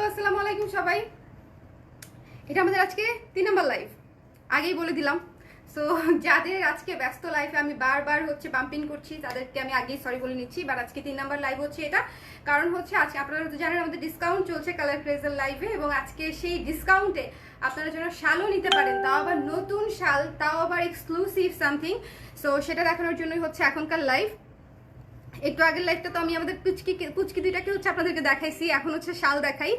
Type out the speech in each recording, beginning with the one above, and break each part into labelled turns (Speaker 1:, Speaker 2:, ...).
Speaker 1: আসসালামু আলাইকুম সবাই। এটা আমাদের আজকে 3 নাম্বার লাইভ, আগেই বলে দিলাম। সো যাদের আজকে ব্যস্ত লাইফে আমি বারবার হচ্ছে বাম্পিং করছি তাদেরকে আমি আগেই সরি বলে নিচ্ছি, বাট আজকে 3 নাম্বার লাইভ হচ্ছে এটা। কারণ হচ্ছে আজকে আপনারা তো জানেন আমাদের ডিসকাউন্ট চলছে কালার ক্রেজের লাইভে, এবং আজকে সেই ডিসকাউন্টে আপনারা যেন শালও নিতে পারেন, তাও আবার নতুন শাল, তাও আবার এক্সক্লুসিভ সামথিং। সো সেটা দেখানোর জন্যই হচ্ছে এখনকার লাইভ। একটু আগের লাইভটা তো আমি আমাদের পুচকি দুইটাকে হচ্ছে আপনাদেরকে দেখাইছি, এখন হচ্ছে শাল দেখাই।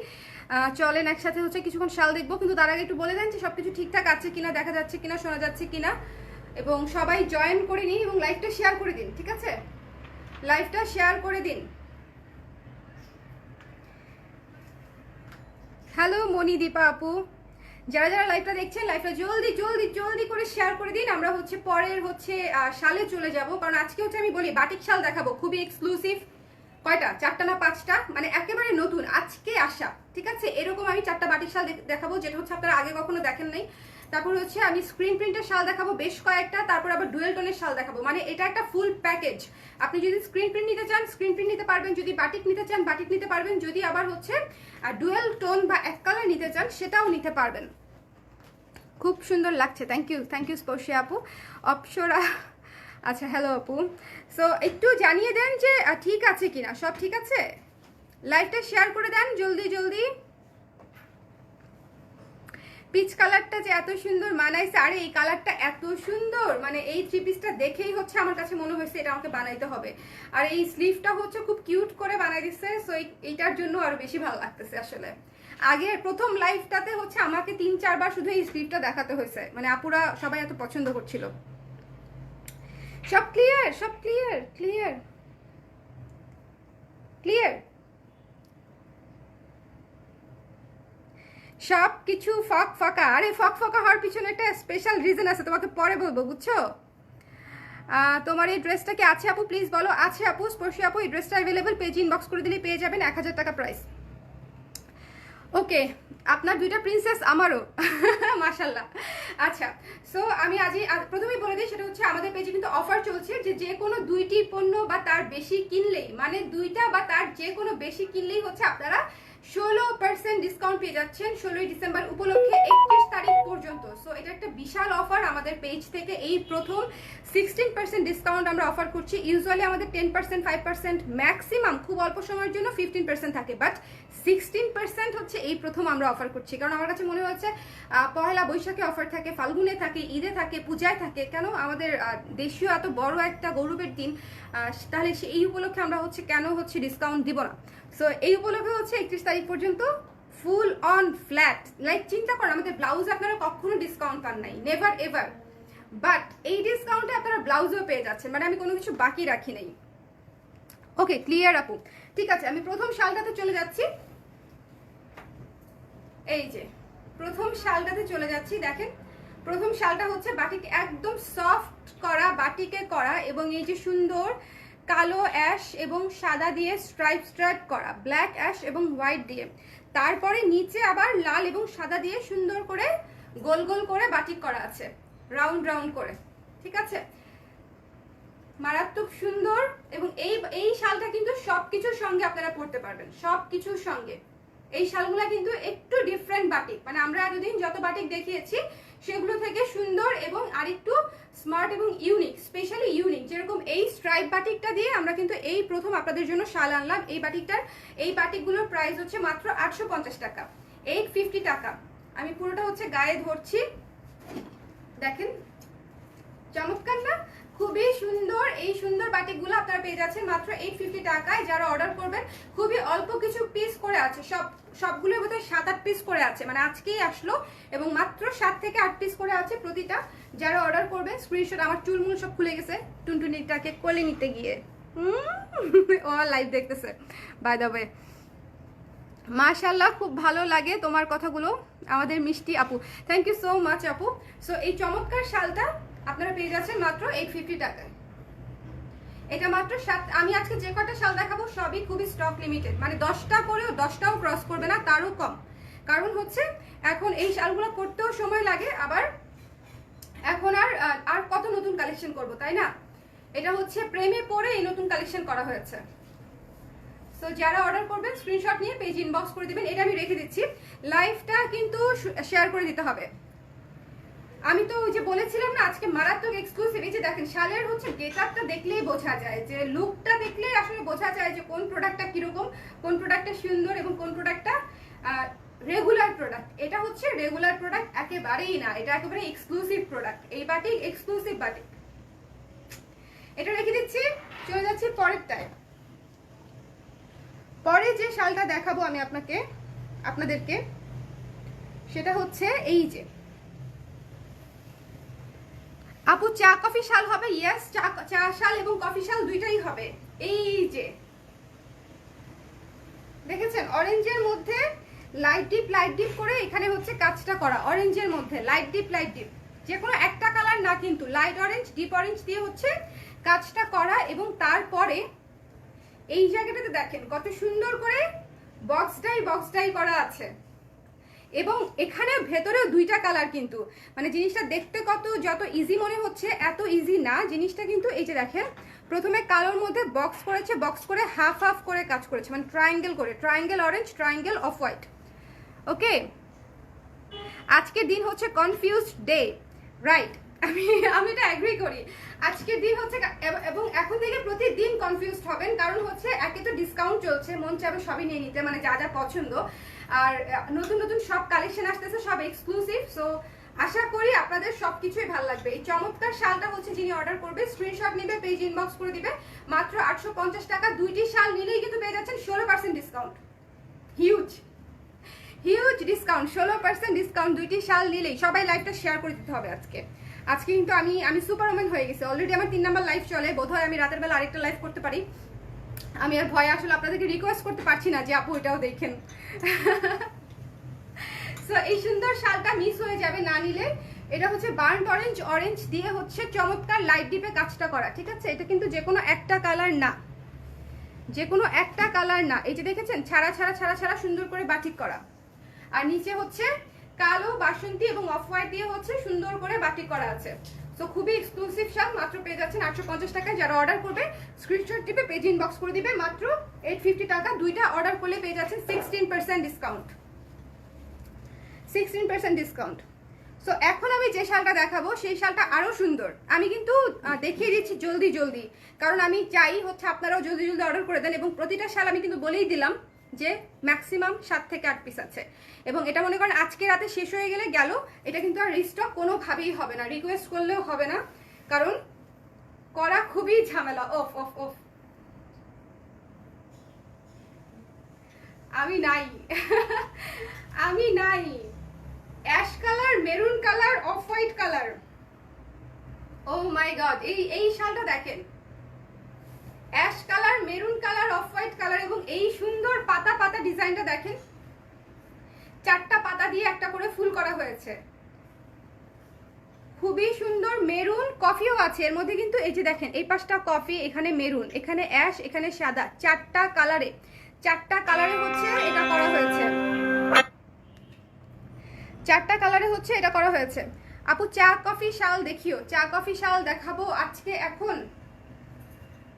Speaker 1: চলেন একসাথে হচ্ছে কিছুক্ষণ শাল দেখবো, কিন্তু তার আগে একটু বলে দেন যে সবকিছু ঠিকঠাক আছে কিনা, দেখা যাচ্ছে কিনা, শোনা যাচ্ছে কিনা, এবং সবাই জয়েন করে নিন এবং লাইভটা শেয়ার করে দিন। ঠিক আছে, লাইভটা শেয়ার করে দিন। হ্যালো মণিদীপা আপু, যারা যারা লাইভটা দেখছেন লাইভটা জলদি জলদি জলদি করে শেয়ার করে দিন। আমরা হচ্ছে পরের হচ্ছে শালে চলে যাব, কারণ আজকে হচ্ছে আমি বলি বাটিক শাল দেখাবো, খুবই এক্সক্লুসিভ। কয়টা, 4টা না 5টা, মানে একেবারে নতুন আজকে আসা। ঠিক আছে, এরকম আমি 4টা বাটিক শাল দেখাবো, যেটা হচ্ছে আপনারা আগে কখনো দেখেন নাই। তারপর হচ্ছে আমি স্ক্রিন প্রিন্টের শাল দেখাবো বেশ কয়েকটা, তারপর আবার ডুয়েল টোনের শাল দেখাবো। মানে এটা একটা ফুল প্যাকেজ। আপনি যদি স্ক্রিন প্রিন্ট নিতে চান স্ক্রিন প্রিন্ট নিতে পারবেন, যদি বাটিক নিতে চান বাটিক নিতে পারবেন, যদি আবার হচ্ছে ডুয়েল টোন বা এক কালার নিতে চান সেটাও নিতে পারবেন। খুব সুন্দর লাগছে, থ্যাংক ইউ স্পর্শী আপু। অপসরা, আচ্ছা হ্যালো আপু। সো একটু জানিয়ে দেন যে ঠিক আছে কিনা, সব ঠিক আছে। লাইভটা শেয়ার করে দেন জলদি জলদি। পিচ কালারটা যে এত সুন্দর মানাইছে, আরে এই কালারটা এত সুন্দর, মানে এই থ্রি পিসটা দেখেই হচ্ছে আমার কাছে মনে হয়েছে এটা আমাকে বানাইতে হবে। আর এই স্লিভটা হচ্ছে খুব কিউট করে বানাই দিচ্ছে, সো এইটার জন্য আরো বেশি ভালো লাগতেছে আসলে। আগে প্রথম লাইভটাতে হচ্ছে আমাকে 3-4 বার শুধু এই স্লিভটা দেখাতে হয়েছে, মানে আপুরা সবাই এত পছন্দ করছিল। সব ক্লিয়ার, সব ক্লিয়ার ক্লিয়ার ক্লিয়ার, সব কিছু ফক ফাঁকা। আরে ফক ফাঁকা হওয়ার পিছনে একটা স্পেশাল রিজন আছে, তোমাকে পরে বলবো, বুঝছো। তোমার এই ড্রেসটা কি আছে আপু, প্লিজ বলো। আছে আপু, স্পর্শী আপু, এই ড্রেসটা অ্যাভেলেবল, পেজ ইনবক্স করে দিলে পেয়ে যাবেন, 1000 টাকা প্রাইস। ওকে, আপনার দুইটা প্রিন্সেস, আমারও মাশাল্লাহ। আচ্ছা, সো আমি আজই প্রথমেই বলে দিই, সেটা হচ্ছে আমাদের পেজে কিন্তু অফার চলছে যে কোনো 2টি পণ্য বা তার বেশি কিনলেই, মানে 2টা বা তার যে কোনো বেশি কিনলেই হচ্ছে আপনারা 16% ডিসকাউন্ট পেয়ে যাচ্ছেন 16ই ডিসেম্বর উপলক্ষে 31 তারিখ পর্যন্ত। সো এটা একটা বিশাল অফার আমাদের পেজ থেকে, এই প্রথম 16% ডিসকাউন্ট আমরা অফার করছি। ইউজুয়ালি আমাদের 10%, 5%, ম্যাক্সিমাম খুব অল্প সময়ের জন্য 15% থাকে, বাট 16% হচ্ছে এই প্রথম আমরা অফার করছি। কারণ আমার কাছে মনে হচ্ছে পহেলা বৈশাখে অফার থাকে, ফাল্গুনে থাকে, ঈদে থাকে, পূজায় থাকে, কেন আমাদের দেশীয় এত বড় একটা গৌরবের দিন, তাহলে এই উপলক্ষে আমরা হচ্ছে কেন হচ্ছে ডিসকাউন্ট দিব না। সো এই উপলক্ষে হচ্ছে 31 তারিখ পর্যন্ত ফুল অন ফ্ল্যাট। লাইক চিন্তা করেন, আমাদের ব্লাউজ আপনারা কখনো ডিসকাউন্ট পান নাই, নেভার এভার, বাট এই ডিসকাউন্টে আপনারা ব্লাউজও পেয়ে যাচ্ছেন, মানে আমি কোনো কিছু বাকি রাখি নাই। ওকে ক্লিয়ার আপু, ঠিক আছে। আমি প্রথম শালটাতে চলে যাচ্ছি, এই যে প্রথম শালটাতে চলে যাচ্ছি। দেখেন প্রথম শালটা হচ্ছে বাটিক, একদম সফট করা বাটিকে করা, এবং এই যে সুন্দর কালো অ্যাশ এবং সাদা দিয়ে স্ট্রাইপ স্ট্রাইপ করা, ব্ল্যাক অ্যাশ এবং হোয়াইট দিয়ে, তারপরে নিচে আবার লাল এবং সাদা দিয়ে সুন্দর করে গোল গোল করে বাটিক করা আছে, রাউন্ড রাউন্ড করে। ঠিক আছে, মারাত্মক সুন্দর। এবং এই শালটা কিন্তু সবকিছুর সঙ্গে আপনারা পরতে পারবেন, সবকিছুর সঙ্গে। এই শালগুলা কিন্তু একটু ডিফারেন্ট বাটিক, মানে আমরা এতদিন যত বাটিক দেখিয়েছি সেগুলো থেকে সুন্দর এবং আরেকটু স্মার্ট এবং ইউনিক, স্পেশালি ইউনিক। যেরকম এই স্ট্রাইপ বাটিকটা দিয়ে আমরা কিন্তু এই প্রথম আপনাদের জন্য শাল আনলাম। এই বাটিকগুলোর প্রাইস হচ্ছে মাত্র 850 টাকা, 850 টাকা। আমি পুরোটা হচ্ছে গায়ে ধরছি, দেখেন চমৎকার না, খুবই সুন্দর। এই সুন্দর বাটিকগুলো আপনারা পেয়ে যাচ্ছেন মাত্র 850 টাকায়। যারা অর্ডার করবেন, খুবই অল্প কিছু পিস করে আছে, সবগুলোর বোধহয় 7-8 পিস করে আছে, মানে আজকেই আসলো, এবং মাত্র 7 থেকে 8 পিস করে আছে প্রতিটা। যারা অর্ডার করবেন স্ক্রিনশট, আমার চুলমুল সব খুলে গেছে টুনটুনিটাকে কোলে নিতে গিয়ে, ও লাইভ দেখতেছে বাই দ্য ওয়ে। মাশাআল্লাহ, খুব ভালো লাগে তোমার কথাগুলো আমাদের মিষ্টি আপু, থ্যাংক ইউ সো মাচ আপু। সো এই চমৎকার শালটা আপনারা পেয়ে যাচ্ছেন মাত্র 850 টাকায়। এটা মাত্র 7, আমি আজকে যে কটা শাল দেখাবো সবই খুবই স্টক লিমিটেড, মানে 10টা পরেও 10টাও ক্রস করবে না, তারও কম। কারণ হচ্ছে এখন এই শালগুলো করতেও সময় লাগে, আবার এখন আর কত নতুন কালেকশন করব, তাই না। এটা হচ্ছে প্রেমে পড়ে এই নতুন কালেকশন করা হয়েছে। সো যারা অর্ডার করবেন স্ক্রিনশট নিয়ে পেজ ইনবক্স করে দিবেন। এটা আমি রেখে দিচ্ছি, লাইভটা কিন্তু শেয়ার করে দিতে হবে। আমি তো ওই যে বলেছিলাম না আজকে মারাত্মক এক্সক্লুসিভ। এই যে দেখেন শালের হচ্ছে গেটআপটা দেখলেই বোঝা যায়, যে লুকটা দেখলেই আসলে বোঝা যায় যে কোন প্রোডাক্টটা কিরকম, কোন প্রোডাক্টটা সুন্দর এবং কোন প্রোডাক্টটা রেগুলার প্রোডাক্ট। এটা হচ্ছে রেগুলার প্রোডাক্ট একেবারেই না, এটা একেবারে এক্সক্লুসিভ প্রোডাক্ট। এই বাটিক এক্সক্লুসিভ বাটিক। এটা রেখে দিচ্ছি, চলে যাচ্ছি পরেরটায়। পরে যে শালটা দেখাবো আমি আপনাদেরকে সেটা হচ্ছে এই যে আপু চা কফি শাল হবে। ইয়েস, চা শাল এবং কফি শাল দুইটাই হবে। এই যে দেখেছেন অরেঞ্জের মধ্যে লাইট ডিপ করে এখানে হচ্ছে কাজটা করা, অরেঞ্জের মধ্যে লাইট ডিপ যে কোনো একটা কালার না কিন্তু, লাইট অরেঞ্জ ডিপ অরেঞ্জ দিয়ে হচ্ছে কাজটা করা। এবং তারপরে এই জায়গাটাতে দেখেন কত সুন্দর করে বক্স ডাই করা আছে। এবং এখানে ভেতরেও দুইটা কালার কিন্তু, মানে জিনিসটা দেখতে যত ইজি মনে হচ্ছে এত ইজি না জিনিসটা কিন্তু। এই যে দেখেন প্রথমে কালোর মধ্যে বক্স করেছে, বক্স করে হাফ করে কাজ করেছে, মানে ট্রায়াঙ্গেল করে, triangle orange, triangle off white. Okay, আজকের দিন হচ্ছে কনফিউজড ডে, রাইট? আমি এটা এগ্রি করি। আজকের দিন হচ্ছে, এবং এখন থেকে প্রতিদিন কনফিউজড হবেন, কারণ হচ্ছে একে তো ডিসকাউন্ট চলছে, মন চাবে সবই নিয়ে নিতে, মানে যা যা পছন্দ। আর নতুন সব কালেকশন আসতেছে, সব এক্সক্লুসিভ। সো আশা করি আপনাদের সবকিছুই ভালো লাগবে। এই চমৎকার শালটা হচ্ছে যিনি অর্ডার করবে স্ক্রিনশট নেবে, পেজ ইনবক্স করে দিবে, মাত্র 850 টাকা। দুইটি শাল নিলেই কিন্তু পেয়ে যাচ্ছেন 16% ডিসকাউন্ট। হিউজ ডিসকাউন্ট, 16% ডিসকাউন্ট দুইটি শাল নিলেই। সবাই লাইভটা শেয়ার করে দিতে হবে আজকে কিন্তু আমি সুপারম্যান হয়ে গেছি অলরেডি। আমার 3 নাম্বার লাইভ চলে, বোধহয় আমি রাতের বেলা আরেকটা লাইভ করতে পারি। আমি আর ভয়ে আসলে আপনাদেরকে রিকোয়েস্ট করতে পারছি না যে আপু এটাও দেখেন। সো এই সুন্দর শালটা মিস হয়ে যাবে না নিলে। এটা হচ্ছে বার্ন অরেঞ্জ দিয়ে হচ্ছে চমৎকার লাইট ডিপে কাজটা করা, ঠিক আছে? এটা কিন্তু যে কোনো একটা কালার না, যে কোনো একটা কালার না। এই যে দেখেছেন ছাড়া সুন্দর করে বাটিক করা। আর নিচে হচ্ছে কালো, বাসন্তী এবং অফ হোয়াইট দিয়ে হচ্ছে সুন্দর করে বাটিক করা আছে। সো খুবই এক্সক্লুসিভ শাল, মাত্র পেয়ে যাচ্ছেন 850 টাকায়। যারা অর্ডার করবে স্ক্রিনশট টিপে পেজ ইনবক্স করে দিবে, মাত্র 850 টাকা। দুইটা অর্ডার করলে পেয়ে যাচ্ছেন 16% ডিসকাউন্ট, 16% ডিসকাউন্ট। সো এখন আমি যে শালটা দেখাবো সেই শালটা আরো সুন্দর। আমি কিন্তু দেখিয়ে দিচ্ছি জলদি, কারণ আমি চাই হচ্ছে আপনারাও জলদি অর্ডার করে দেন। এবং প্রতিটা শাল আমি কিন্তু বলেই দিলাম যে ম্যাক্সিমাম 7 থেকে 8 পিস আছে। এবং এটা মনে করেন আজকে রাতে শেষ হয়ে গেলে গেল, এটা কিন্তু আর রিস্টক কোনোভাবেই হবে না, রিকোয়েস্ট করলেও হবে না, কারণ করা খুবই ঝামেলা। অফ আমি নাই ash colour, maroon colour, off white colour. Oh my god, এই শালটা দেখেন, ash colour, maroon colour, off white colour এবং এই সুন্দর পাতা ডিজাইনটা দেখেন। 4টা পাতা দিয়ে একটা করে ফুল করা হয়েছে, খুবই সুন্দর। মেরুন কফিও আছে এর মধ্যে কিন্তু। এই যে দেখেন এই পাশটা কফি, এখানে মেরুন, এখানে অ্যাশ, এখানে সাদা, 4টা কালারে হচ্ছে এটা করা হয়েছে, 4টা কালারে হচ্ছে এটা করা হয়েছে। আপু চা কফি শাল দেখিও, চা কফি শাল দেখাবো আজকে, এখন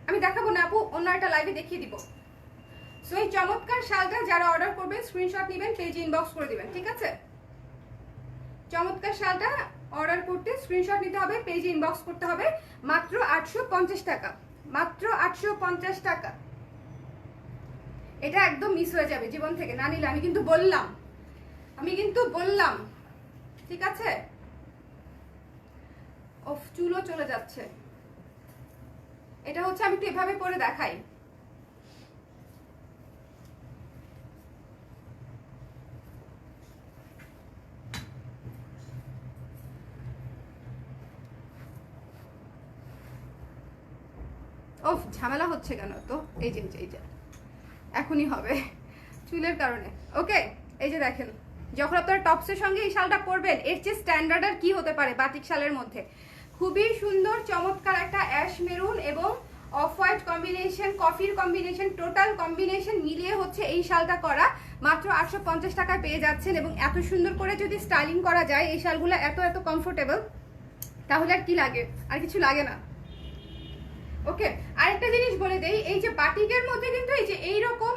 Speaker 1: আমি দেখাবো না আপু, অন্য একটা লাইভে দেখিয়ে দিব। সো এই চমৎকার শালটা যারা অর্ডার করবেন স্ক্রিনশট নেবেন, পেজ ইনবক্স করে দিবেন, ঠিক আছে? চমৎকার শালটা অর্ডার করতে স্ক্রিনশট নিতে হবে, পেজ ইনবক্স করতে হবে, মাত্র 850 টাকা, মাত্র 850 টাকা। এটা একদম মিস হয়ে যাবে জীবন থেকে না নিলে। আমি কিন্তু বললাম, ঠিক আছে? চুলও চলে যাচ্ছে। এটা হচ্ছে আমি একটু এভাবে পরে দেখাই। ঝামেলা হচ্ছে কেন তো? এই যে এখনই হবে চুলের কারণে। ওকে, এই যে দেখেন, যখন আপনারা টপসের সঙ্গে এই শালটা পরবেন, এর চেয়ে স্ট্যান্ডার্ড আর কি হতে পারে বাটিক শালের মধ্যে। খুবই সুন্দর চমৎকার একটা অ্যাশ মেরুন এবং অফ হোয়াইট কম্বিনেশন, কফির কম্বিনেশন, টোটাল কম্বিনেশন মিলিয়ে হচ্ছে এই শালটা করা। মাত্র 850 টাকায় পেয়ে যাচ্ছেন। এবং এত সুন্দর করে যদি স্টাইলিং করা যায় এই শালগুলো, এত কমফোর্টেবল, তাহলে আর কি লাগে? আর কিছু লাগে না। ওকে, আরেকটা জিনিস বলে দেই, এই যে বাটিকের মধ্যে কিন্তু এই যে এইরকম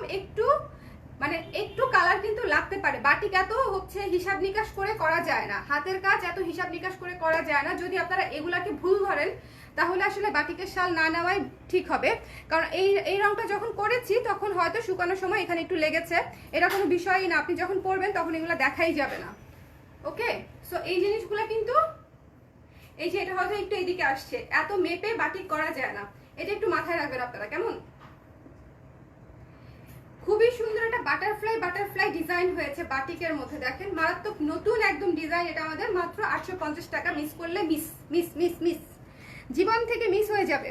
Speaker 1: লাগতে পারে। বাটিক এত হচ্ছে হিসাব নিকাশ করে করা যায় না, হাতের কাজ এত হিসাব নিকাশ করে করা যায় না। যদি আপনারা এগুলাকে ভুল ধরেন তাহলে আসলে বাটিকের শাল না নেওয়াই ঠিক হবে। কারণ এই রংটা যখন করেছি তখন হয়তো শুকানোর সময় এখানে একটু লেগেছে, এটা কোনো বিষয়ই না। আপনি যখন পরবেন তখন এগুলো দেখাই যাবে না। ওকে, সো এই জিনিসগুলো কিন্তু, এই যে এটা হয়তো একটু এদিকে আসছে, এত মেপে বাটিক করা যায় না, এটা একটু মাথায় রাখবেন আপনারা। কেমন, খুবই সুন্দর একটা বাটারফ্লাই ডিজাইন হয়েছে বাটিকের মধ্যে। দেখেন মারাত্মক নতুন একদম ডিজাইন। এটা আমাদের মাত্র 850 টাকা। মিস করলে মিস জীবন থেকে মিস হয়ে যাবে।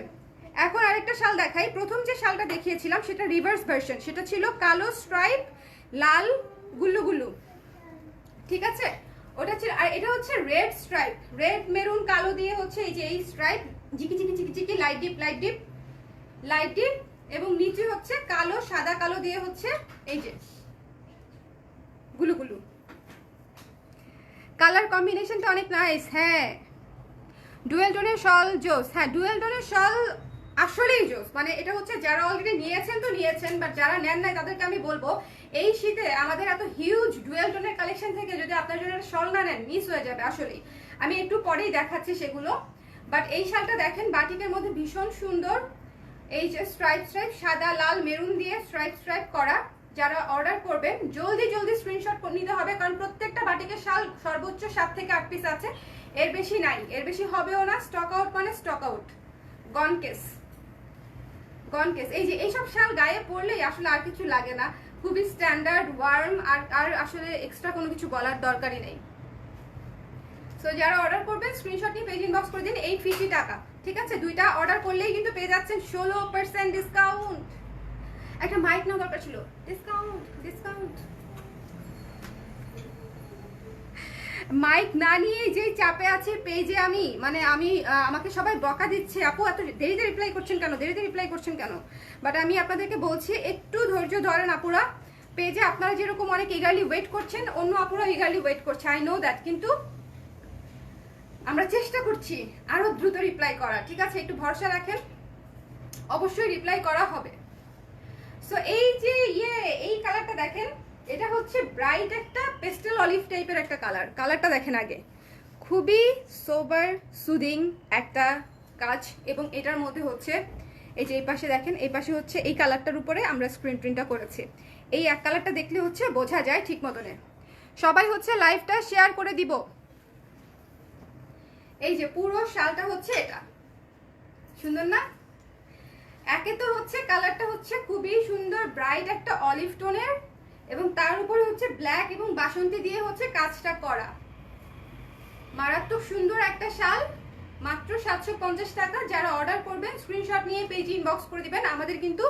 Speaker 1: এখন আরেকটা শাল দেখাই। প্রথম যে শালটা দেখিয়েছিলাম সেটা রিভার্স ভার্সন, সেটা ছিল কালো স্ট্রাইপ লাল গুল্লু, ঠিক আছে, ওটা ছিল। আর এটা হচ্ছে রেড স্ট্রাইপ, রেড মেরুন কালো দিয়ে হচ্ছে এই যে এই স্ট্রাইপ, জিকি লাইট ডিপ এবং নিচে হচ্ছে কালো সাদা কালো দিয়ে হচ্ছে এই যে গুলু। কালার কম্বিনেশনটা অনেক নাইস। হ্যাঁ, ডুয়েল টোনের শল জোস। হ্যাঁ, ডুয়েল টোনের শল আসলেই জোস। মানে এটা হচ্ছে যারা অলরেডি নিয়েছেন তো নিয়েছেন, বাট যারা নেন নাই তাদেরকে আমি বলবো এই শীতে আমাদের এত হিউজ ডুয়েল টোনের কালেকশন থেকে যদি আপনার জন্য শল না নেন মিস হয়ে যাবে আসলেই। আমি একটু পরেই দেখাচ্ছি সেগুলো। বাট এই শালটা দেখেন বাটিকের মধ্যে ভীষণ সুন্দর, এই যে স্ট্রাইপ সাদা লাল মেরুন দিয়ে স্ট্রাইপ করা। যারা অর্ডার করবেন জলদি স্ক্রিনশট নিতে হবে, কারণ প্রত্যেকটা বাটিকের শাল সর্বোচ্চ 7 থেকে 8 পিস আছে, এর বেশি নাই, এর বেশি হবেও না। স্টক আউট মানে স্টক আউট, গন কেস। এই যে এইসব শাল গায়ে পরলেই আসলে আর কিছু লাগে না, খুবই স্ট্যান্ডার্ড ওয়ার্ম, আর আসলে এক্সট্রা কোনো কিছু বলার দরকারই নেই। সো যারা অর্ডার করবেন স্ক্রিনশট নিয়ে পেজ ইনবক্স করে দিন 850 টাকা, ঠিক আছে। দুইটা অর্ডার করলেই কিন্তু পেয়ে যাচ্ছেন 16% ডিসকাউন্ট। একটা মাইক নেওয়া দরকার ছিল, ডিসকাউন্ট। মাইক না নিয়ে যেই চাপে আছে পেজে আমি, মানে আমাকে সবাই বকা দিচ্ছে, আপু এত দেরিতে রিপ্লাই করছেন কেন। বাট আমি আপনাদেরকে বলছি একটু ধৈর্য ধরেন আপুরা। পেজে আপনারা যেরকম অনেক ইগারলি ওয়েট করছেন, অন্য আপুরা ইগারলি ওয়েট করছে, আই নো দ্যাট। কিন্তু আমরা চেষ্টা করছি আরো দ্রুত রিপ্লাই করা, ঠিক আছে। একটু ভরসা রাখেন, অবশ্যই রিপ্লাই করা হবে। সো এই যে এই কালারটা দেখেন, এটা হচ্ছে ব্রাইট একটা পেস্টেল অলিভ টাইপের একটা কালারটা দেখেন আগে, খুবই সোবার সুদিং একটা কাজ। এবং এটার মধ্যে হচ্ছে এই যে এই পাশে দেখেন, এই পাশে হচ্ছে এই কালারটার উপরে আমরা স্ক্রিন প্রিন্টটা করেছি। এই এক কালারটা দেখলে হচ্ছে বোঝা যায় ঠিক মতনে। সবাই হচ্ছে লাইভটা শেয়ার করে দিব। এই যে পুরো শালটা হচ্ছে এটা, সুন্দর না? একে তো হচ্ছে কালারটা হচ্ছে খুবই সুন্দর ব্রাইট একটা অলিভ টোনের, এবং তার উপরে হচ্ছে ব্ল্যাক এবং বাসন্তী দিয়ে হচ্ছে কাজটা করা। মারাত্মক সুন্দর একটা শাল, মাত্র 750 টাকা। যারা অর্ডার করবেন স্ক্রিনশট নিয়ে পেজ ইনবক্স করে দিবেন। আমাদের কিন্তু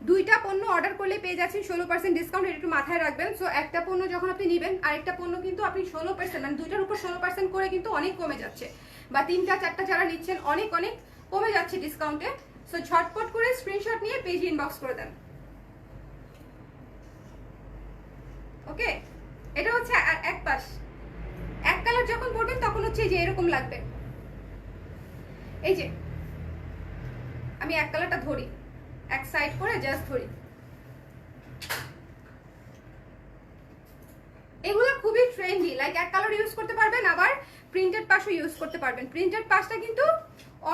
Speaker 1: দুইটা পণ্য অর্ডার করলে পেয়ে যাচ্ছেন 16% ডিসকাউন্ট, এটা একটু মাথায় রাখবেন। সো একটা পণ্য যখন আপনি নেবেন, আরেকটা পণ্য কিন্তু আপনি 16%, মানে দুইটার উপর 16% করে কিন্তু অনেক কমে যাচ্ছে, বা 3টা 4টা যারা নিচ্ছেন অনেক কমে যাচ্ছে ডিসকাউন্টে। সো ঝটপট করে স্ক্রিনশট নিয়ে পেজ ইনবক্স করে দেন। ওকে, এটা হচ্ছে এক পাশ, এক কালার যখন পরবেন তখন হচ্ছে যে এরকম লাগবে। এই যে আমি এক কালারটা ধরি, এক সাইড করে জাস্ট ধরি। এগুলো খুবই ট্রেন্ডি, লাইক এক কালার ইউজ করতে পারবেন, আবার প্রিন্টেড পাশও ইউজ করতে পারবেন। প্রিন্টেড পাশটা কিন্তু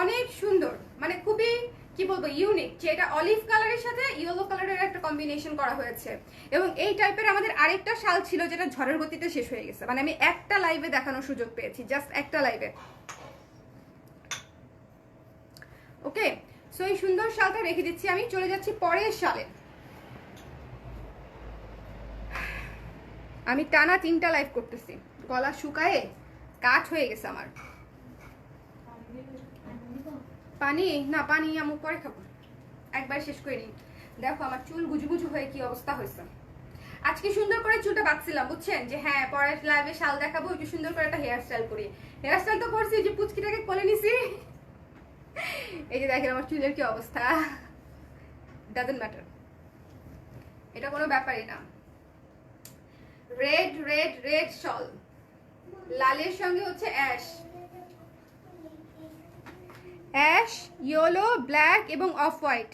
Speaker 1: অনেক সুন্দর, মানে খুবই কি বলবো ইউনিক, যে এটা অলিভ কালারের সাথে ইয়েলো কালারের একটা কম্বিনেশন করা হয়েছে। এবং এই টাইপের আমাদের আরেকটা শাল ছিল যেটা ঝড়ের গতিতে শেষ হয়ে গেছে, মানে আমি একটা লাইভে দেখানোর সুযোগ পেয়েছি, জাস্ট একটা লাইভে। ওকে, সো এই সুন্দর শালটা রেখে দিচ্ছি, আমি চলে যাচ্ছি পরের শালে। আমি টানা 3টা লাইভ করতেছি, গলা শুকায়ে কাঠ হয়ে গেছে আমার। পানি না, পানি আমি পরে খাবো, একবার শেষ করে নিই। দেখো আমার চুল গুজুগুজু হয়ে কি অবস্থা হয়েছে। আজকে সুন্দর করে চুলটা বাঁধছিলাম, বুঝছেন, যে হ্যাঁ পরের লাইভে শাল দেখাবো, একটু সুন্দর করে একটা হেয়ার স্টাইল করি। হেয়ার স্টাইল তো করছি, যে পুচকিটাকে কোলে নিছি। এই যে দেখেন আমার চুলের কি অবস্থা, ডাজন্ট ম্যাটার, এটা কোনো ব্যাপারই না। রেড শল, লালের সঙ্গে হচ্ছে অ্যাশ, ইয়েলো, ব্ল্যাক এবং অফ হোয়াইট।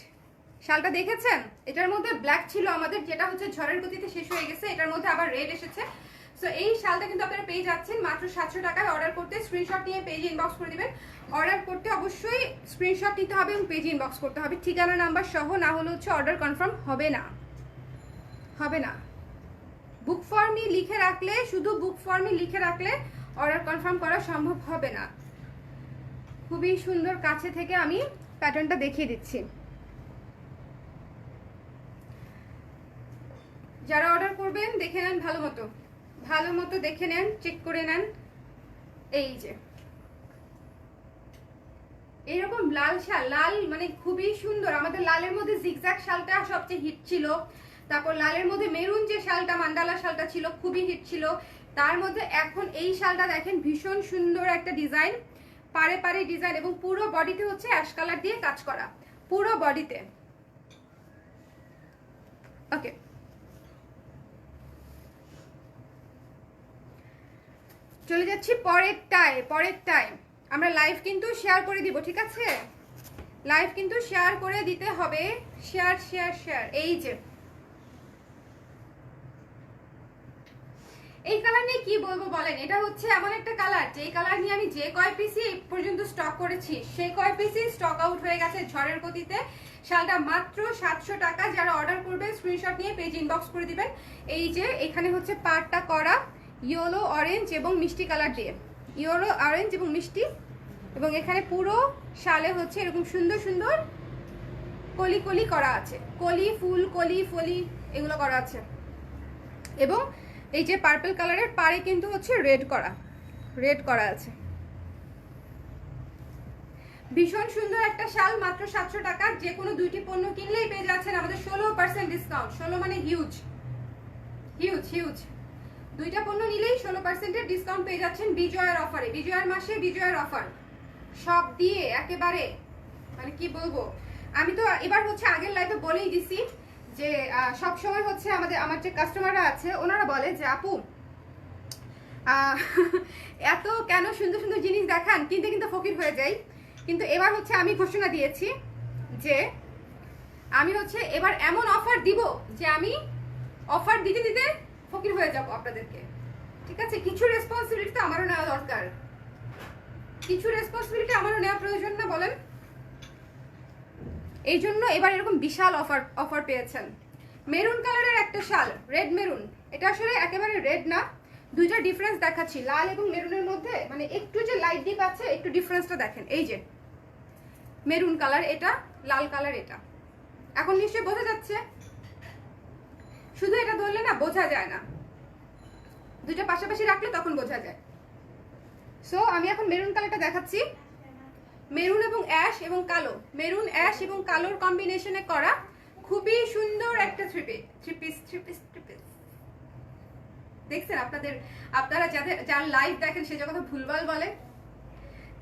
Speaker 1: শালটা দেখেছেন? এটার মধ্যে ব্ল্যাক ছিল আমাদের, যেটা হচ্ছে ঝড়ের গতিতে শেষ হয়ে গেছে। এটার মধ্যে আবার রেড এসেছে। সো এই শালটা কিন্তু আপনারা পেয়ে যাচ্ছেন মাত্র 700 টাকায়। অর্ডার করতে স্ক্রিনশট নিয়ে পেজে ইনবক্স করে দিবেন। অর্ডার করতে অবশ্যই স্ক্রিনশট নিতে হবে এবং পেজে ইনবক্স করতে হবে, ঠিকানা নাম্বার সহ, না হলে হচ্ছে অর্ডার কনফার্ম হবে না, হবে না। বুক ফর্মই লিখে রাখলে, শুধু বুক ফর্মই লিখে রাখলে অর্ডার কনফার্ম করা সম্ভব হবে না। খুবই সুন্দর, কাছে থেকে আমি প্যাটার্নটা দেখিয়ে দিচ্ছি। যারা অর্ডার করবেন দেখে নেন ভালো মতো, ভালো মতো দেখে নেন, চেক করে নেন। এই যে এইরকম লাল শাল, লাল মানে খুবই সুন্দর। আমাদের লালের মধ্যে জিগজ্যাগ শালটা সবচেয়ে হিট ছিল, তারপর লালের মধ্যে মেরুন যে শালটা, মান্ডালা শালটা ছিল, খুবই হিট ছিল। তার মধ্যে এখন এই শালটা দেখেন, ভীষণ সুন্দর একটা ডিজাইন, পারে পারে ডিজাইন, এবং পুরো বডিতে হচ্ছে অ্যাশ কালার দিয়ে কাজ করা, পুরো বডিতে। ওকে, চলে যাচ্ছি পরেরটায়। আমরা লাইভ কিন্তু শেয়ার করে দিব, ঠিক আছে? লাইভ কিন্তু শেয়ার করে দিতে হবে, শেয়ার শেয়ার শেয়ার। এই যে এই কালার নিয়ে কি বলবো বলেন, এটা হচ্ছে এমন একটা কালার, যে কালার নিয়ে আমি যে কয় পিসি পর্যন্ত স্টক করেছি সেই কয় পিসি স্টক আউট হয়ে গেছে ঝড়ের গতিতে। শালটা মাত্র 700 টাকা। যারা অর্ডার করবে স্ক্রিনশট নিয়ে পেজ ইনবক্স করে দিবেন। এই যে এখানে হচ্ছে পাড়টা করা ইয়েলো অরেঞ্জ এবং মিষ্টি কালার দিয়ে, ইয়েলো অরেঞ্জ এবং মিষ্টি, এবং এখানে পুরো শালে হচ্ছে এরকম সুন্দর সুন্দর কলি কলি করা আছে, কলি ফুল, কলি ফলি এগুলো করা আছে। এবং এই যে পার্পল কালারের পাড়ে কিন্তু হচ্ছে রেড করা আছে। ভীষণ সুন্দর একটা শাল, মাত্র 700 টাকা। যে কোনো দুইটি পণ্য কিনলেই পেয়ে যাচ্ছেন আমাদের 16% ডিসকাউন্ট। 16 মানে হিউজ হিউজ হিউজ। দুইটা পণ্য নিলেই 16% ডিসকাউন্ট পেয়ে যাচ্ছেন বিজয়ের অফারে, বিজয়ের মাসে বিজয়ের অফার সব দিয়ে একেবারে, মানে কি বলবো। আমি তো এবার হচ্ছে আগের লাইভে বলেই দিছি যে সব সময় হচ্ছে আমার যে কাস্টমাররা আছে ওনারা বলে যে আপু এত কেন সুন্দর সুন্দর জিনিস দেখান, কিনতে কিনতে ফকির হয়ে যাই। কিন্তু এবার হচ্ছে আমি ঘোষণা দিয়েছি যে আমি হচ্ছে এবার এমন অফার দিব যে আমি অফার দিতে দিতে ফকির হয়ে যাব আপনাদেরকে, ঠিক আছে? কিছু রেসপন্সিবিলিটি তো আমারও নেওয়া দরকার, কিছু রেসপন্সিবিলিটি আমারও নেওয়া প্রয়োজন না বলেন? এই জন্য এবার এরকম বিশাল অফার পেয়েছেন। মেরুন কালারের একটা শাল, রেড মেরুন। এটা আসলে একেবারে রেড না, দুইটা ডিফারেন্স দেখাচ্ছি, লাল এবং মেরুনের মধ্যে মানে একটু যে লাইট ডিপ আছে, একটু ডিফারেন্সটা দেখেন। এই যে মেরুন কালার এটা, লাল কালার এটা। এখন নিশ্চয়ই বোঝা যাচ্ছে? শুধু এটা ধরলে না বোঝা যায় না, দুইটা পাশাপাশি রাখলে তখন বোঝা যায়। সো আমি এখন মেরুন কালারটা দেখাচ্ছি। মেরুন এবং অ্যাশ এবং কালো, মেরুন অ্যাশ এবং কালোর কম্বিনেশনে করা খুবই সুন্দর একটা থ্রি পিস। দেখছেন? আপনারা যার লাইভ দেখেন সে যখন ভুলভাল বলে,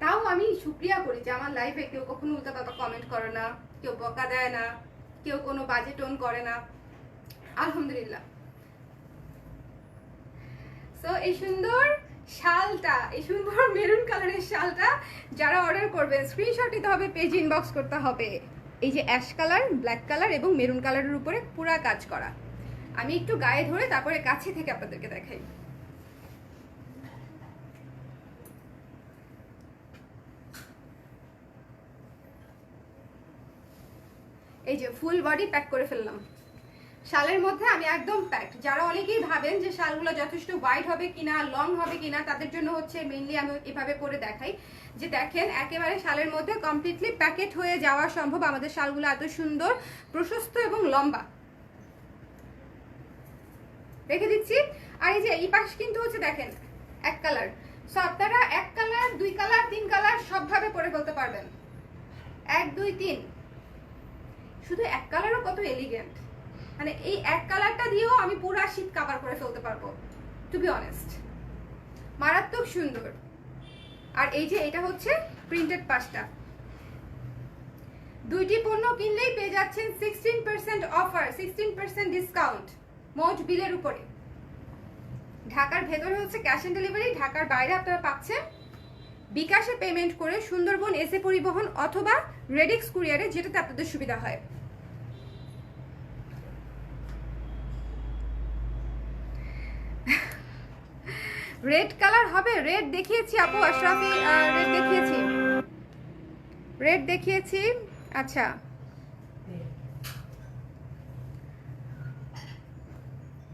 Speaker 1: তাও আমি শুকরিয়া করি যে আমার লাইভে কেউ কখনো উল্টাপাল্টা কমেন্ট করে না, কেউ বকা দেয় না, কেউ কোনো বাজে টোন করে না, আলহামদুলিল্লাহ। সো এই সুন্দর শালটা, এই সুন্দর মেরুন কালারের শালটা যারা অর্ডার করবেন স্ক্রিনশট নিতে হবে, পেজ ইনবক্স করতে হবে। এই যে অ্যাশ কালার, ব্ল্যাক কালার এবং মেরুন কালারের উপরে পুরা কাজ করা। আমি একটু গায়ে ধরে তারপরে কাছে থেকে আপনাদেরকে দেখাই। এই যে ফুল বডি প্যাক করে ফেললাম শালের মধ্যে, আমি একদম প্যাকড। যারা অনেকেই ভাবেন যে শালগুলো যথেষ্ট ওয়াইড হবে কিনা, লং হবে কিনা, তাদের জন্য হচ্ছে মেইনলি আমি এভাবে করে দেখাই যে দেখেন একেবারে শালের মধ্যে কমপ্লিটলি প্যাকেট হয়ে যাওয়া সম্ভব। আমাদের শালগুলো এত সুন্দর, প্রশস্ত এবং লম্বা। রেখে দিচ্ছি। আর এই যে এই পাশ কিন্তু হচ্ছে দেখেন এক কালার। সো আপনারা এক কালার, দুই কালার, তিন কালার সবভাবে পরে ফেলতে পারবেন। 1 2 3, শুধু এক কালারও কত এলিগেন্ট, মানে এই এক কালারটা দিয়েও আমি পুরো শীত কভার করে ফেলতে পারবো, টু বি অনেস্ট। মারাত্মক সুন্দর। আর এই যে এটা হচ্ছে প্রিন্টেড পাশটা। দুইটি পণ্য কিনলেই পেয়ে যাচ্ছেন 16% অফার, 16% ডিসকাউন্ট মোট বিলের উপরে। ঢাকার ভেতরে হচ্ছে ক্যাশ অন ডেলিভারি, ঢাকার বাইরে আপনারা পাচ্ছেন বিকাশে পেমেন্ট করে সুন্দরবন এসে পরিবহন অথবা রেডিক্স কুরিয়ারে, যেটাতে আপনাদের সুবিধা হয়। রেড কালার হবে? রেড দেখিয়েছি আপু, আশরাফি রেড দেখিয়েছি, রেড দেখিয়েছি। আচ্ছা,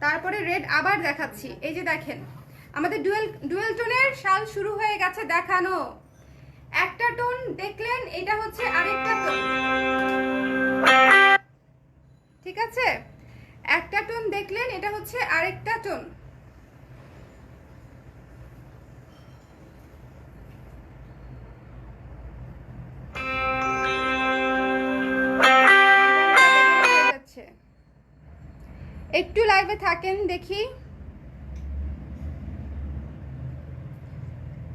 Speaker 1: তারপরে রেড আবার দেখাচ্ছি। এই যে দেখেন আমাদের ডুয়েল টোনের শাল শুরু হয়ে গেছে দেখানো। একটা টোন দেখলেন, এটা হচ্ছে আরেকটা টোন, ঠিক আছে? একটা টোন দেখলেন, এটা হচ্ছে আরেকটা টোন। একটু লাইভে থাকেন দেখি,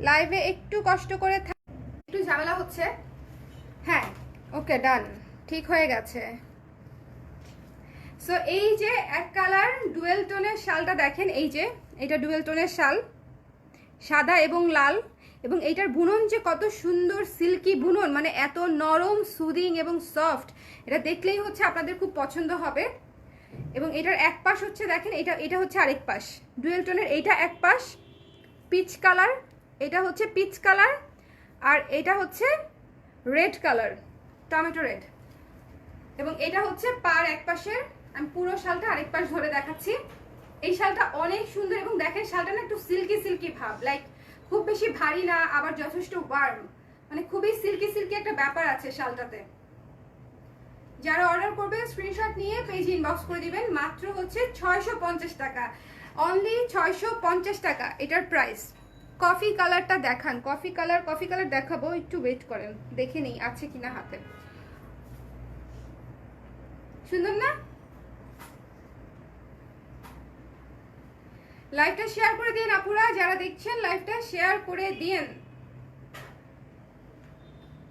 Speaker 1: লাইভে একটু কষ্ট করে একটু ঝামেলা হচ্ছে। হ্যাঁ, ওকে, ডান, ঠিক হয়ে গেছে। সো এই যে এক কালার ডুয়েল টোনের শালটা দেখেন, এই যে এটা ডুয়েল টোনের শাল, সাদা এবং লাল, এবং এইটার বুনন যে কত সুন্দর সিল্কি বুনন, মানে এত নরম, সুদিং এবং সফট, এটা দেখলেই হচ্ছে আপনাদের খুব পছন্দ হবে। এবং এটার এক পাশ হচ্ছে দেখেন, এটা হচ্ছে আরেক পাশ ডুয়েল টোনের, এইটা এক পাশ পিচ কালার, এটা হচ্ছে পিচ কালার, আর এটা হচ্ছে রেড কালার, টমেটো রেড। এবং এটা হচ্ছে পার এক পাশের। আমি পুরো শালটা আরেক পাশ ধরে দেখাচ্ছি। এই শালটা অনেক সুন্দর, এবং দেখেন শালটা না একটু সিল্কি সিল্কি ভাব, লাইক খুব বেশি ভারী না, আবার যথেষ্ট ওয়ার্ম, মানে খুবই সিল্কি সিল্কি একটা ব্যাপার আছে শালটাতে। যারা অর্ডার করবে স্ক্রিনশট নিয়ে পেজ ইনবক্স করে দিবেন। মাত্র হচ্ছে 650 টাকা, অনলি 650 টাকা এটার প্রাইস। কফি কালারটা দেখান, কফি কালার দেখাবো, একটু ওয়েট করেন, দেখে নেই আছে কিনা হাতে। সুন্দর না? লাইভটা শেয়ার করে দিন আপুরা, যারা দেখছেন লাইভটা শেয়ার করে দিন।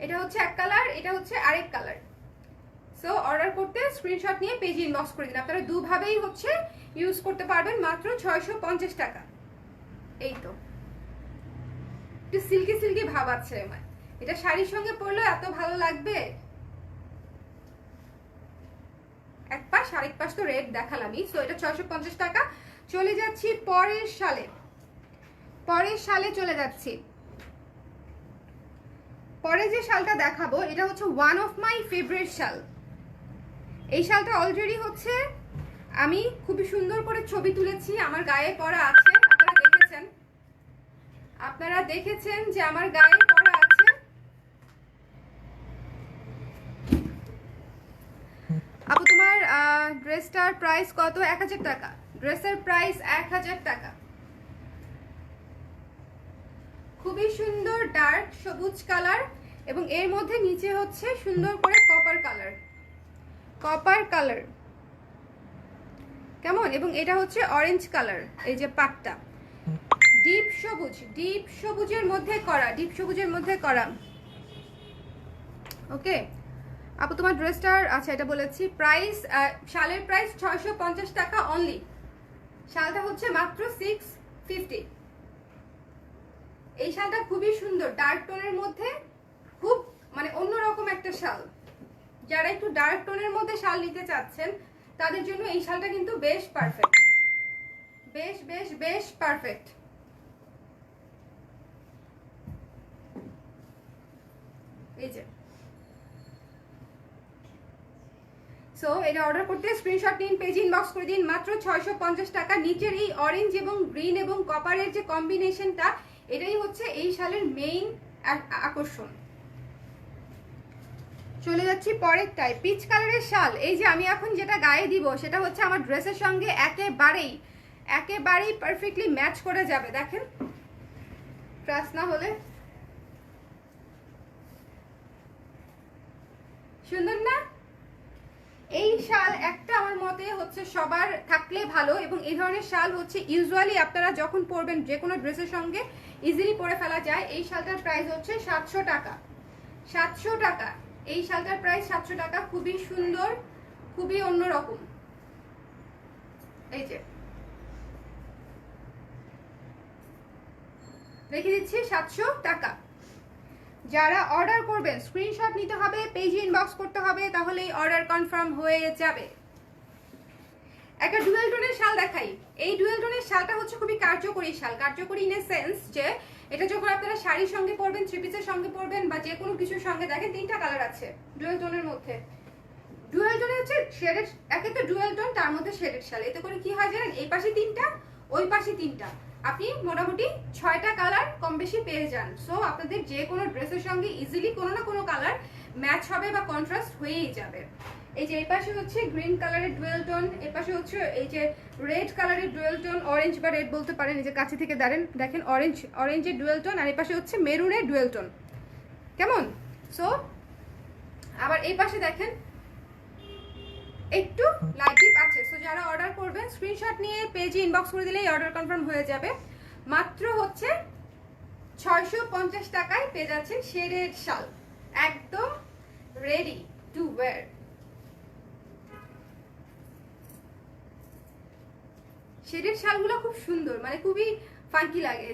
Speaker 1: এটা হচ্ছে এক কালার, এটা হচ্ছে আরেক কালার। সো অর্ডার করতে স্ক্রিনশট নিয়ে পেজ ইনবক্স করে দিন। আপনারা দুভাবেই হচ্ছে ইউজ করতে পারবেন, মাত্র 650 টাকা। এই তো একটু সিল্কি সিল্কি ভাব আছে, এটা শাড়ির সঙ্গে পরলে এত ভালো লাগবে। এক পাশ আরেক পাশ তো রেড দেখালামই। সো এটা 650 টাকা। চলে যাচ্ছি পরের শালে, পরের শালে চলে যাচ্ছি। পরে যে শালটা দেখাবো এটা হচ্ছে ওয়ান অফ মাই ফেভারিট শাল। এই শালটা অলরেডি হচ্ছে আমি খুবই সুন্দর করে ছবি তুলেছি, আমার গায়ে পরা আছে, আপনারা দেখেছেন যে আমার গায়ে পরা আছে। আপু তোমার ড্রেসটার প্রাইস কত? 1000 টাকা। ড্রেসের প্রাইস 1000 টাকা। খুবই সুন্দর ডার্ক সবুজ কালার, এবং এর মধ্যে নিচে হচ্ছে সুন্দর করে কপার কালার, কপার কালার কেমন, এবং এটা হচ্ছে অরেঞ্জ কালার। এই যে পাটটা ডিপ সবুজ, ডিপ সবুজের মধ্যে করা, ডিপ সবুজের মধ্যে করা। ওকে আপু তোমার ড্রেসটার, আচ্ছা এটা বলেছি প্রাইস, শালের প্রাইস 650 টাকা অনলি। শালটা হচ্ছে মাত্র 650। এই শালটা খুবই সুন্দর, ডার্ক টোনের মধ্যে, খুব মানে অন্যরকম একটা শাল। যারা একটু ডার্ক টোনের মধ্যে শাল নিতে চাচ্ছেন তাদের জন্য এই শালটা কিন্তু বেশ পারফেক্ট, বেশ বেশ বেশ পারফেক্ট। এই যে সো এটা অর্ডার করতে স্ক্রিনশট নিন, পেজ ইনবক্স করে দিন, মাত্র 650 টাকা। নিচের এই অরেঞ্জ এবং গ্রিন এবং কপারের যে কম্বিনেশনটা, এটাই হচ্ছে এই শালের মেইন আকর্ষণ। চলে যাচ্ছি পরেরটায়, পিচ কালারের শাল। এই যে আমি এখন যেটা গায়ে দিব সেটা হচ্ছে আমার ড্রেসের সঙ্গে একেবারেই পারফেক্টলি ম্যাচ করে যাবে। দেখেন ট্রাস্ট না হলে, সুন্দর না? এই শাল একটা আমার মতে হচ্ছে সবার থাকলে ভালো, এবং এই ধরনের শাল হচ্ছে ইউজুয়ালি আপনারা যখন পরবেন যে কোনো ড্রেসের সঙ্গে ইজিলি পরে ফেলা যায়। এই শালটার প্রাইস হচ্ছে 700 টাকা। 700 টাকা এই শালটার প্রাইস 700 টাকা। খুবই সুন্দর, খুবই অন্যরকম। এই যে রেখে দিচ্ছি 700 টাকা। যারা অর্ডার করবেন স্ক্রিনশট নিতে হবে, পেজে ইনবক্স করতে হবে, তাহলেই অর্ডার কনফার্ম হয়ে যাবে। একটা ডুয়েল টোনের শাল দেখাই। এই ডুয়েল টোনের শালটা হচ্ছে খুবই কার্যকরী শাল। কার্যকরী ইন এ সেন্স যে এটা যখন আপনারা শাড়ির সঙ্গে পরবেন, থ্রি পিসের সঙ্গে পরবেন, বা যে কোনো কিছুর সঙ্গে, দেখেন 3টা কালার আছে ডুয়েল টোনের মধ্যে। ডুয়েল টোনে হচ্ছে শেডেড, একে তো ডুয়েল টোন, তার মধ্যে শেডেড শাল। এতে করে কি হয় জানেন, এই পাশে 3টা, ওই পাশে 3টা, আপনি মোটামুটি 6টা কালার কম বেশি পেয়ে যান। সো আপনাদের যে কোনো ড্রেসের সঙ্গে ইজিলি কোনো না কোনো কালার ম্যাচ হবে বা কন্ট্রাস্ট হয়েই যাবে। এই যে এই পাশে হচ্ছে গ্রিন কালারের ডুয়েল টোন, এই পাশে হচ্ছে এই যে রেড কালারের ডুয়েল টোন, অরেঞ্জ বা রেড বলতে পারেন, এই যে কাছে থেকে দেখেন অরেঞ্জের ডুয়েল টোন, আর এই পাশে হচ্ছে মেরুনের ডুয়েল টোন। কেমন? সো আবার এই পাশে দেখেন একটু লাইট ডিপ আছে। সো যারা অর্ডার করবেন স্ক্রিনশট নিয়ে পেজে ইনবক্স করে দিলেই অর্ডার কনফার্ম হয়ে যাবে। মাত্র হচ্ছে 650 টাকায় পেয়ে যাচ্ছেন শেডেড শাল, একদম রেডি টু ওয়্যার। শেডেড শালগুলো খুব সুন্দর, মানে খুবই ফাঙ্কি লাগে,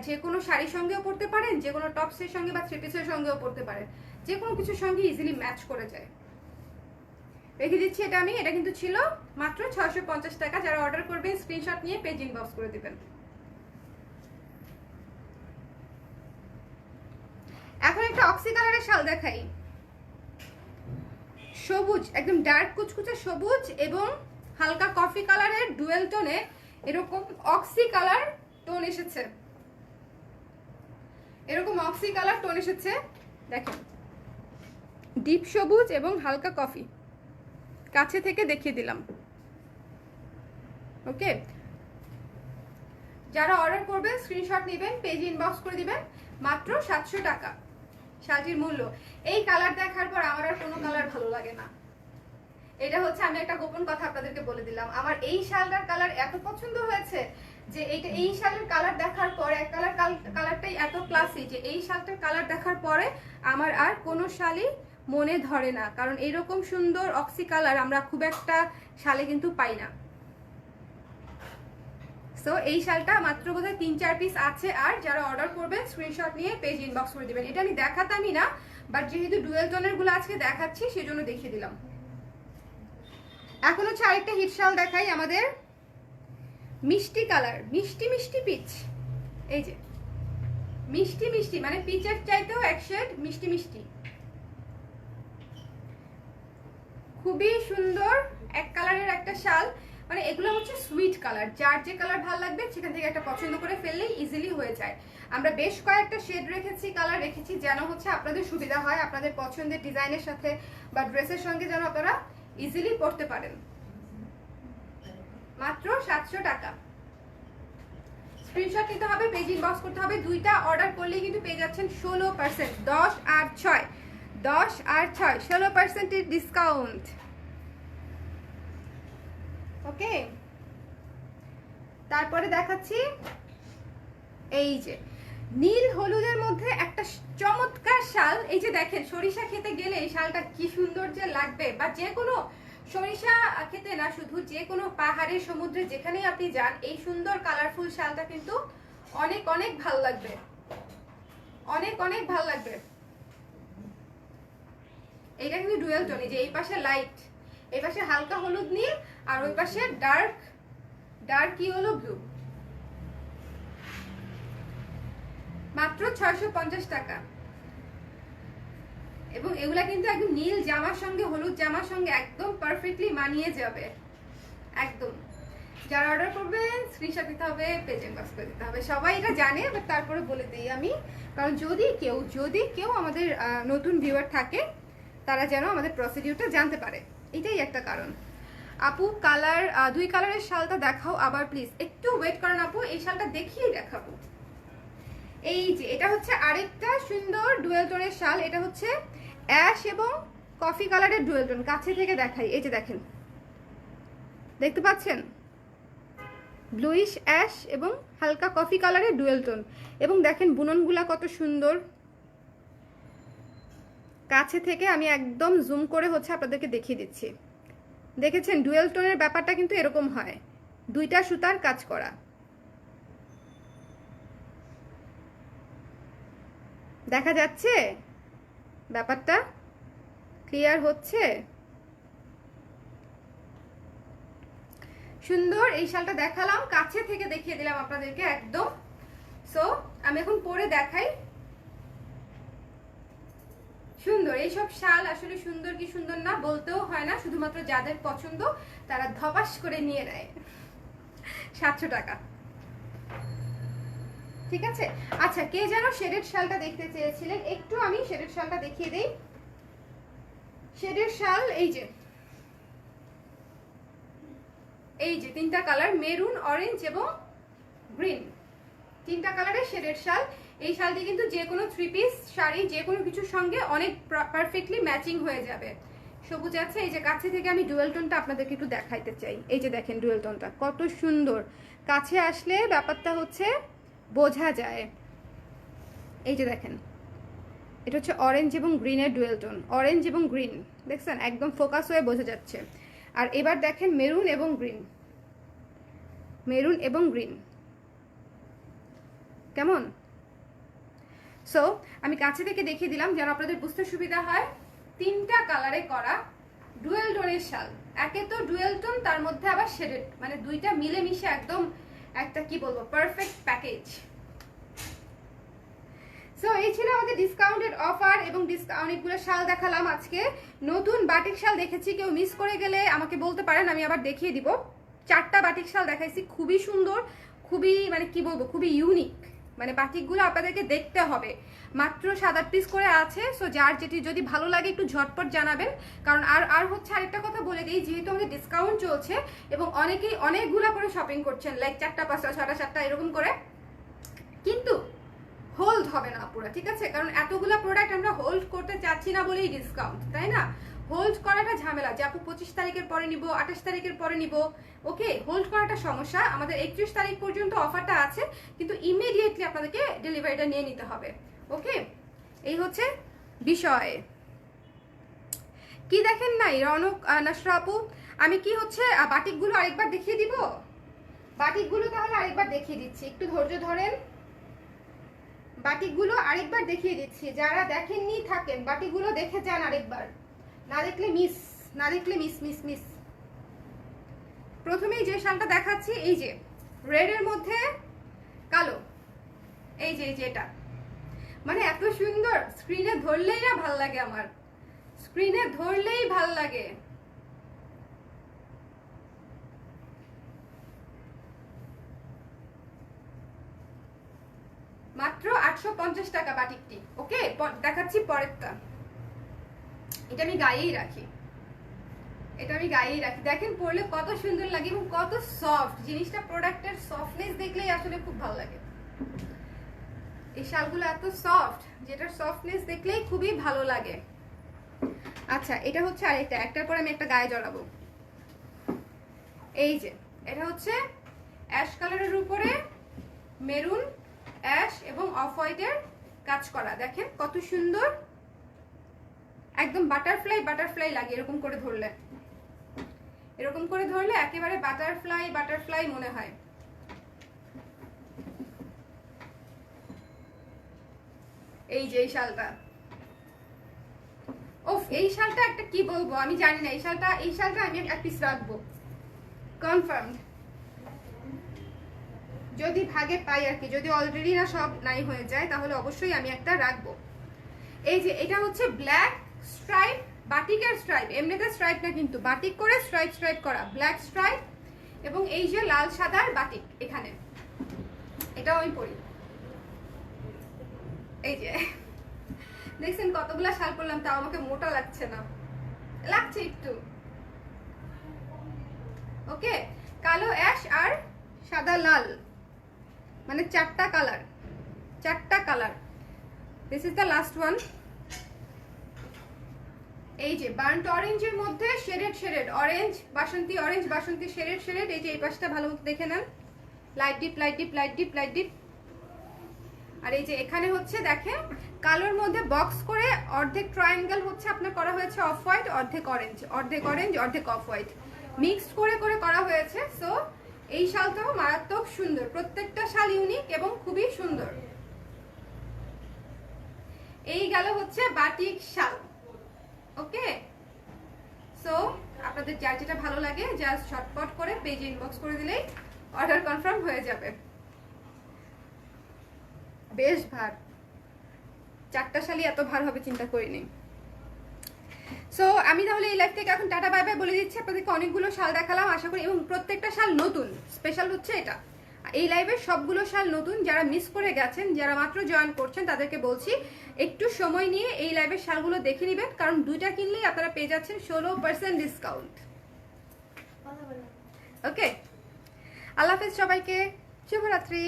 Speaker 1: যে কোনো শাড়ির সঙ্গেও পরতে পারেন, যে কোনো টপসের সঙ্গে বা থ্রি পিসের সঙ্গেও পরতে পারেন, যে কোনো কিছুর সঙ্গে ইজিলি ম্যাচ করে যায়। রেখে দিচ্ছি এটা আমি, এটা কিন্তু ছিল মাত্র 650 টাকা। যারা অর্ডার করবেন স্ক্রিনশট নিয়ে পেজ ইনবক্স করে দিবেন। এখন একটা অক্সি কালারের শাল দেখাই, সবুজ, একদম ডার্ক কুচকুচে সবুজ এবং হালকা কফি কালারের ডুয়েল টোনে এরকম অক্সি কালার টোন এসেছে, এরকম অক্সি কালার টোন এসেছে। দেখেন ডিপ সবুজ এবং হালকা কফি, কাছে থেকে দেখিয়ে দিলাম। ওকে, যারা অর্ডার করবেন স্ক্রিনশট নেবেন, পেজ ইনবক্স করে দিবেন। মাত্র 700 টাকা শালটির মূল্য। এই কালার দেখার পর আমার আর কোনো কালার ভালো লাগে না। এটা হচ্ছে, আমি একটা গোপন কথা আপনাদেরকে বলে দিলাম, আমার এই শালটার কালার এত পছন্দ হয়েছে যে এই শালের কালার দেখার পরে, এক কালারটাই এত ক্লাসি যে এই শালটার কালার দেখার পরে আমার আর কোনো শালই মনে ধরে না। কারণ এরকম সুন্দর অক্সি কালার আমরা খুব একটা শালে কিন্তু পাই না। সো এই শালটা মাত্র বোধহয় 3-4 পিস আছে। আর যারা অর্ডার করবেন স্ক্রিনশট নিয়ে পেজ ইনবক্স করে দিবেন। এটা আমি দেখাতামই না, বাট যেহেতু ডুয়েল টোনের গুলো আজকে দেখাচ্ছি সেজন্য দেখিয়ে দিলাম। এখন হচ্ছে আরেকটা হিট শাল দেখাই, আমাদের মিষ্টি কালার, মিষ্টি মিষ্টি পিচ। এই যে মিষ্টি মিষ্টি, মানে পিচের চাইতেও এক শেড মিষ্টি মিষ্টি, খুবই সুন্দর এক কালারের একটা শাল। মানে এগুলো হচ্ছে সুইট কালার, যার যে কালার ভালো লাগবে সেখান থেকে একটা পছন্দ করে ফেললেই ইজিলি হয়ে যায়। আমরা বেশ কয়েকটা শেড রেখেছি, কালার রেখেছি, যেন হচ্ছে আপনাদের সুবিধা হয়, আপনাদের পছন্দের ডিজাইনের সাথে বা ড্রেসের সঙ্গে যেন আপনারা ইজিলি পরতে পারেন। মাত্র 700 টাকা। স্ক্রিনশট নিতে হবে, পেজ ইনবক্স করতে হবে। দুইটা অর্ডার করলেই কিন্তু পেয়ে যাচ্ছেন 16%, 10 আর 6, 10 আর 6, 16% ডিসকাউন্ট। ওকে, তারপরে দেখাচ্ছি এই যে নীল হলুদের মধ্যে একটা চমৎকার শাল। এই যে দেখেন, সরিষা খেতে গেলে এই শালটা কি সুন্দর যে লাগবে, বা যে কোনো সরিষা খেতে না, শুধু যে কোনো পাহাড়ে সমুদ্রে যেখানেই আপনি যান, এই সুন্দর কালারফুল শালটা কিন্তু অনেক অনেক ভালো লাগবে, অনেক অনেক ভালো লাগবে। এইটা কিন্তু ডুয়েল টোন, যে এই পাশে লাইট, এই পাশে হালকা হলুদ নীল, আর ওই পাশে ডার্ক ইয়েলো ব্লু। মাত্র 650 টাকা। এবং এগুলা কিন্তু একদম নীল জামার সঙ্গে হলুদ জামার সঙ্গে একদম পারফেক্টলি মানিয়ে যাবে একদম। যারা অর্ডার করবেন স্ক্রিনশট দিতে হবে, পেজ ইনবক্স করে দিতে হবে। সবাই এটা জানে, বাট তারপরে বলে দিই আমি, কারণ যদি কেউ আমাদের নতুন ভিউয়ার থাকে, তারা যেন আমাদের প্রসিডিউরটা জানতে পারে, এটাই একটা কারণ। আপু কালার, 2 কালারের শালটা দেখাও আবার প্লিজ। একটু ওয়েট করেন আপু, এই শালটা দেখিয়ে দেখাবো। এই যে এটা হচ্ছে আরেকটা সুন্দর ডুয়েল টোনের শাল। এটা হচ্ছে অ্যাশ এবং কফি কালারের ডুয়েল টোন। কাছে থেকে দেখাই, এই যে দেখেন, দেখতে পাচ্ছেন ব্লুইশ অ্যাশ এবং হালকা কফি কালারের ডুয়েল টোন। এবং দেখেন বুননগুলা কত সুন্দর। কাছে থেকে আমি একদম জুম করে হচ্ছে আপনাদেরকে দেখিয়ে দিচ্ছি। দেখেছেন ডুয়েল টোনের ব্যাপারটা কিন্তু এরকম হয়, 2টা সুতার কাজ করা। দেখা যাচ্ছে ব্যাপারটা, ক্লিয়ার হচ্ছে? সুন্দর এই শালটা দেখালাম, কাছে থেকে দেখিয়ে দিলাম আপনাদেরকে একদম। সো আমি এখন পরে দেখাই। সুন্দর এইসব শাল আসলে সুন্দর কি সুন্দর না বলতেও হয় না, শুধুমাত্র যাদের পছন্দ তারা ধপাস করে নিয়ে নেয়। 700 টাকা, ঠিক আছে। আচ্ছা, কে যেন শেডেড শালটা দেখতে চেয়েছিলেন, একটু আমি শেডেড শালটা দেখিয়ে দেই। শেডেড শাল এই যে, এই যে 3টা কালার, মেরুন, অরেঞ্জ এবং গ্রিন, 3টা কালারের শেডেড শাল। এই শালটি কিন্তু যে কোনো 3 পিস শাড়ি যে কোনো কিছুর সঙ্গে অনেক পারফেক্টলি ম্যাচিং হয়ে যাবে। সবুজ আছে, এই যে কাছে থেকে আমি ডুয়েল টোনটা আপনাদেরকে একটু দেখাইতে চাই। এই যে দেখেন ডুয়েল টোনটা কত সুন্দর, কাছে আসলে ব্যাপারটা হচ্ছে বোঝা যায়। এই যে দেখেন, এটা হচ্ছে অরেঞ্জ এবং গ্রিনের ডুয়েল টোন, অরেঞ্জ এবং গ্রিন, দেখছেন একদম ফোকাস হয়ে বোঝা যাচ্ছে। আর এবার দেখেন মেরুন এবং গ্রিন, মেরুন এবং গ্রিন, কেমন? সো আমি কাছে থেকে দেখিয়ে দিলাম যেন আপনাদের বুঝতে সুবিধা হয়। 3টা কালারে করা ডুয়েল টোনের শাল, একে তো ডুয়েল টোন, তার মধ্যে আবার শেডেড, মানে 2টা মিলেমিশে একদম একটা কি বলবো পারফেক্ট প্যাকেজ। সো এই ছিল আমাদের ডিসকাউন্টেড অফার এবং অনেকগুলো শাল দেখালাম আজকে। নতুন বাটিক শাল দেখেছি, কেউ মিস করে গেলে আমাকে বলতে পারেন, আমি আবার দেখিয়ে দিব। 4টা বাটিক শাল দেখাইছি, খুবই সুন্দর, খুবই মানে কি বলবো খুবই ইউনিক, মানে বাটিকগুলো আপনাদেরকে দেখতে হবে। মাত্র 7-8 পিস করে আছে। সো যার যেটি যদি ভালো লাগে একটু ঝটপট জানাবেন। কারণ আর হচ্ছে আরেকটা কথা বলে দিই, যেহেতু আমাদের ডিসকাউন্ট চলছে এবং অনেকেই অনেকগুলো করে শপিং করছেন, লাইক 4টা 5টা 6টা 7টা এরকম করে, কিন্তু হোল্ড হবে না পুরো, ঠিক আছে? কারণ এতগুলো প্রোডাক্ট আমরা হোল্ড করতে চাচ্ছি না বলেই ডিসকাউন্ট, তাই না? হোল্ড করাটা ঝামেলা, যে আপু 25 তারিখের পরে নিব, 28 তারিখের পরে নিব, ওকে, হোল্ড করাটা সমস্যা। আমাদের 31 তারিখ পর্যন্ত অফারটা আছে, কিন্তু ইমিডিয়েটলি আপনাদেরকে ডেলিভারিটা নিয়ে নিতে হবে, ওকে? এই হচ্ছে বিষয়। কি দেখেন নাই রনক নাসরা আপু, আমি কি হচ্ছে বাটিকগুলো আরেকবার দেখিয়ে দিব? বাটিকগুলো তাহলে আরেকবার দেখিয়ে দিচ্ছি, একটু ধৈর্য ধরেন। বাটিকগুলো আরেকবার দেখিয়ে দিচ্ছি, যারা দেখেননি থাকেন বাটিকগুলো দেখে যান আরেকবার, না দেখলে মিস, না দেখলে মিস মিস মিস। প্রথমেই যে শালটা দেখাচ্ছি, এই যে রেড এর মধ্যে কালো, এই যে এটা মানে এত সুন্দর, স্ক্রিনে ধরলেই না ভাল লাগে, আমার স্ক্রিনে ধরলেই ভাল লাগে। মাত্র 850 টাকা বাটিকটি, ওকে? দেখাচ্ছি পরেরটা, এটা আমি গায়েই রাখি, এটা আমি গায়েই রাখি, দেখেন পরলে কত সুন্দর লাগে এবং কত সফট জিনিসটা, প্রোডাক্টের সফটনেস দেখলেই আসলে খুব ভালো লাগে। এই শালগুলো এত সফট, যেটার সফটনেস দেখলেই খুবই ভালো লাগে। আচ্ছা, এটা হচ্ছে আরেকটা, একটার পর আমি একটা গায়ে জড়াবো। এই যে এটা হচ্ছে অ্যাশ কালারের উপরে মেরুন, অ্যাশ এবং অফ হোয়াইটের কাজ করা, দেখেন কত সুন্দর, একদম বাটারফ্লাই বাটারফ্লাই লাগে এরকম করে ধরলে, এরকম করে ধরলে একেবারে বাটারফ্লাই বাটারফ্লাই মনে হয়। এই যে এই শালটা, ওফ, এই শালটা একটা কি বলবো আমি জানি না, এই শালটা আমি এক পিস রাখবো কনফার্ম, যদি ভাগে পাই আর কি, যদি অলরেডি না সব নাই হয়ে যায় তাহলে অবশ্যই আমি একটা রাখবো। এই যে এটা হচ্ছে ব্ল্যাক স্ট্রাইপ, বাটিকের স্ট্রাইপ, এমনিতে স্ট্রাইপ না কিন্তু বাটিক করে স্ট্রাইপ স্ট্রাইপ করা, ব্ল্যাক স্ট্রাইপ এবং এই যে লাল সাদার বাটিক এখানে, এটাও আমি পরি। এই যে দেখছেন কতগুলা শাল পরলাম, তাও আমাকে মোটা লাগছে না, লাগছে একটু, ওকে? কালো, অ্যাশ আর সাদা লাল, মানে 4টা কালার, 4টা colour. This is the last one. এই যে বার্ন্ট অরেঞ্জের মধ্যে শেডেড শেডেড অরেঞ্জ, বাসন্তী শেডেড শেডেড। এই যে এই পাশটা ভালো মতো দেখে নেন, light deep light deep light deep light deep. আর এই যে এখানে হচ্ছে দেখেন কালোর মধ্যে বক্স করে অর্ধেক ট্রায়াঙ্গেল হচ্ছে আপনার করা হয়েছে অফ হোয়াইট, অর্ধেক অরেঞ্জ, অর্ধেক অরেঞ্জ, অর্ধেক অফ হোয়াইট মিক্সড করে করে করা হয়েছে। সো এই শালটাও মারাত্মক সুন্দর, প্রত্যেকটা শাল ইউনিক এবং খুবই সুন্দর। এই গেল হচ্ছে বাটিক শাল, ওকে? সো সো আপনাদের যার যেটা ভালো লাগে জাস্ট শর্টকাট করে পেজে ইনবক্স করে দিলেই অর্ডার কনফার্ম হয়ে যাবে। বেশ ভার, 4টা শাড়ি এত ভার হবে চিন্তা করিনি। সো আমি তাহলে এই লাইফ থেকে এখন টাটা বাই বাই বলে দিচ্ছি। আপনাদেরকে অনেকগুলো শাল দেখালাম আশা করি, এবং প্রত্যেকটা শাল নতুন। স্পেশাল হচ্ছে এটা, এই লাইভের সবগুলো শাল নতুন। যারা মিস করে গেছেন, যারা মাত্র জয়েন করছেন, তাদেরকে বলছি একটু সময় নিয়ে এই লাইভের শালগুলো দেখে নেবেন, কারণ 2টা কিনলেই আপনারা পেয়ে যাচ্ছেন 16% ডিসকাউন্ট। ওকে, আল্লাহ হাফেজ সবাইকে, শুভরাত্রি।